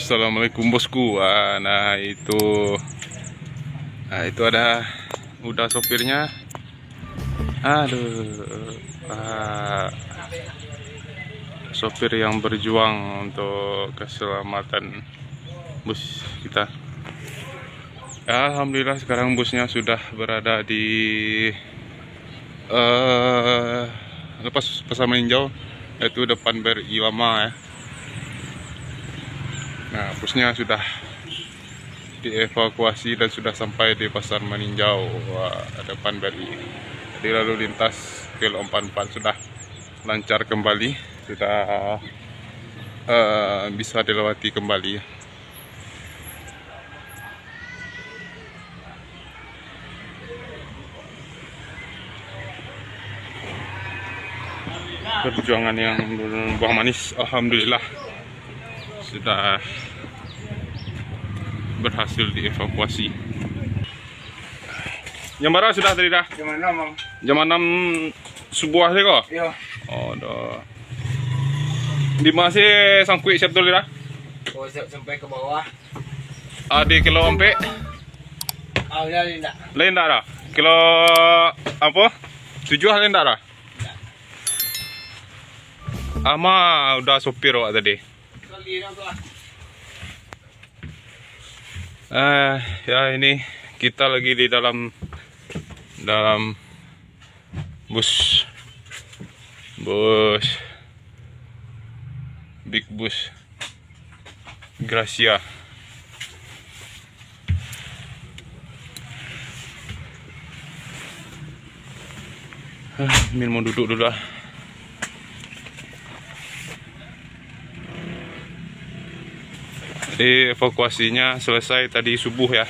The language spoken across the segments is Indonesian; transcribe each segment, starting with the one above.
Assalamualaikum bosku. Nah itu ada udah sopirnya. Aduh, sopir yang berjuang untuk keselamatan bus kita. Alhamdulillah sekarang busnya sudah berada di lepas pasar meninjau, yaitu depan BRI lama ya. Nah, busnya sudah dievakuasi dan sudah sampai di pasar meninjau depan BRI. Jadi lalu lintas kilo 44 sudah lancar kembali, sudah bisa dilewati kembali. Perjuangan yang berbuah manis, alhamdulillah sudah berhasil dievakuasi. Jam berapa sudah tadi dah? Jam 6, Bang. Jam 6 subuh sih kok? Iya. Oh, dah. Di masih sangkui siap dulu dah? Oh, sampai ke bawah. Di kilo ampe? Oh, ya, enggak. Lain tak dah? Kilo apa? 7 lain tak dah? Ama udah sopir wak tadi. Ya ini kita lagi di dalam bus big bus Gracia. Min mau duduk dulu lah. Evakuasinya selesai tadi subuh ya.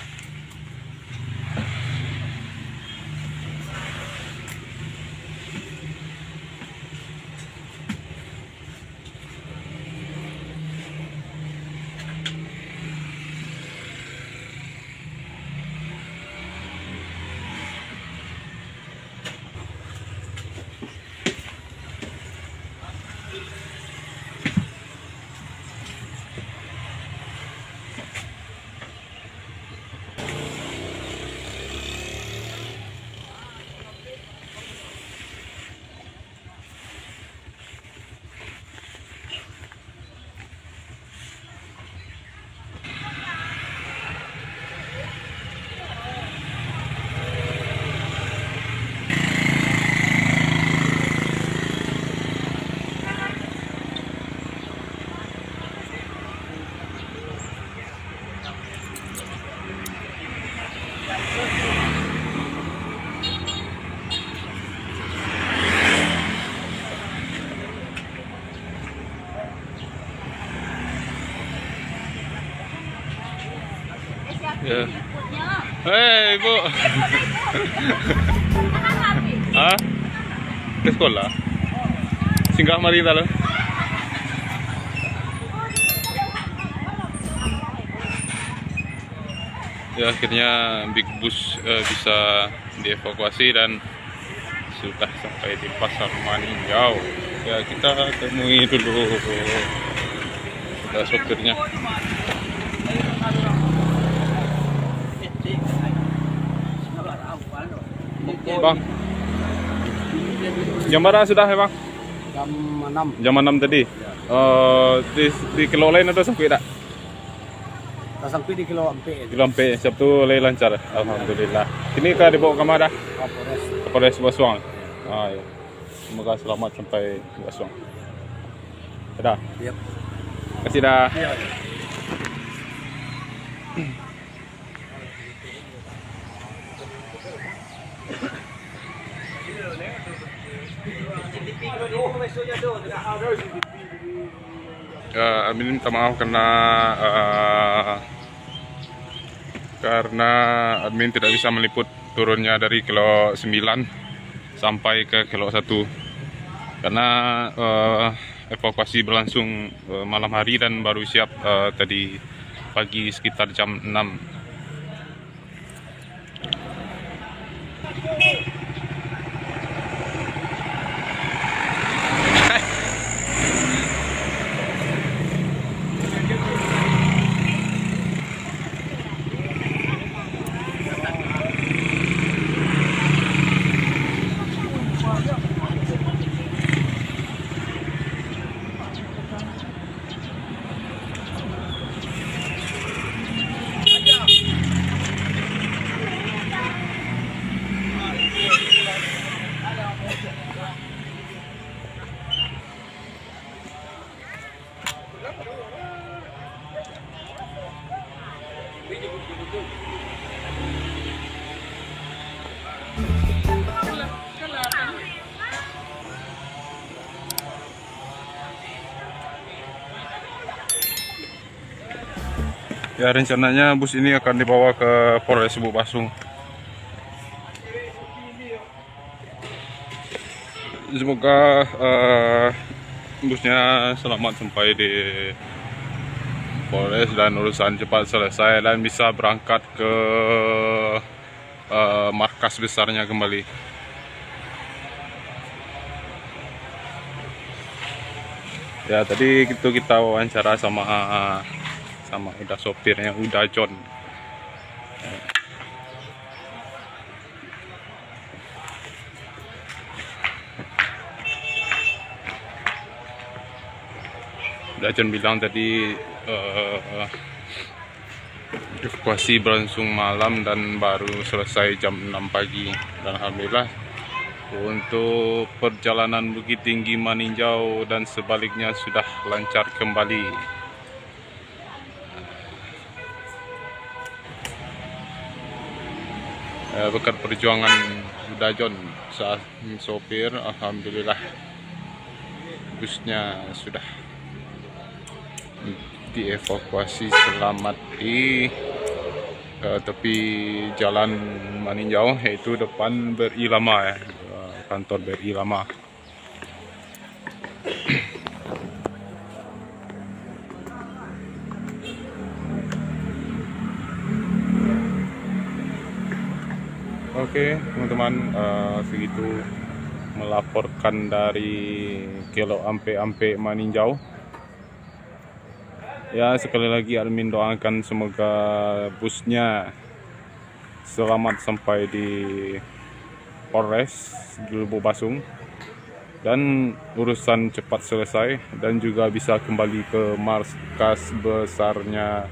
Ya. Hei, Ibu. Hah? Ke sekolah? Singgah mari talo. Ya, akhirnya big bus bisa dievakuasi dan sudah sampai di pasar meninjau. Ya, kita temui dulu sopirnya. Bang, jam berapa sudah ya Bang? Jam 6. Jam 6 tadi? Di kilo lain atau sampai tak? Sampai di kilo ampe. Kilo ampe, Sabtu lain lancar, alhamdulillah. Ini kah dibawa ke mana? Kapolres Basuang. Ya. Semoga selamat sampai Basuang. Sudah? Yep. Kasih dah. Iya. Admin minta maaf karena admin tidak bisa meliput turunnya dari kilo 9 sampai ke kilo 1 karena evakuasi berlangsung malam hari dan baru siap tadi pagi sekitar jam 6. Ya, rencananya bus ini akan dibawa ke Polres Bubasung. Semoga busnya selamat sampai di Polres dan urusan cepat selesai dan bisa berangkat ke markas besarnya kembali. Ya, tadi itu kita wawancara sama udah sopirnya, udah John. Udah John bilang tadi evakuasi berlangsung malam dan baru selesai jam 6 pagi. Dan alhamdulillah untuk perjalanan Bukit Tinggi Maninjau dan sebaliknya sudah lancar kembali. Berkat perjuangan Uda John saat sopir, alhamdulillah busnya sudah dievakuasi selamat di tepi jalan Maninjau, yaitu depan BRI Lama, kantor BRI Lama. Oke teman-teman, segitu melaporkan dari Kelo Ampe Maninjau. Ya, sekali lagi admin doakan semoga busnya selamat sampai di Polres Bubasung dan urusan cepat selesai dan juga bisa kembali ke markas besarnya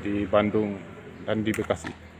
di Bandung dan di Bekasi.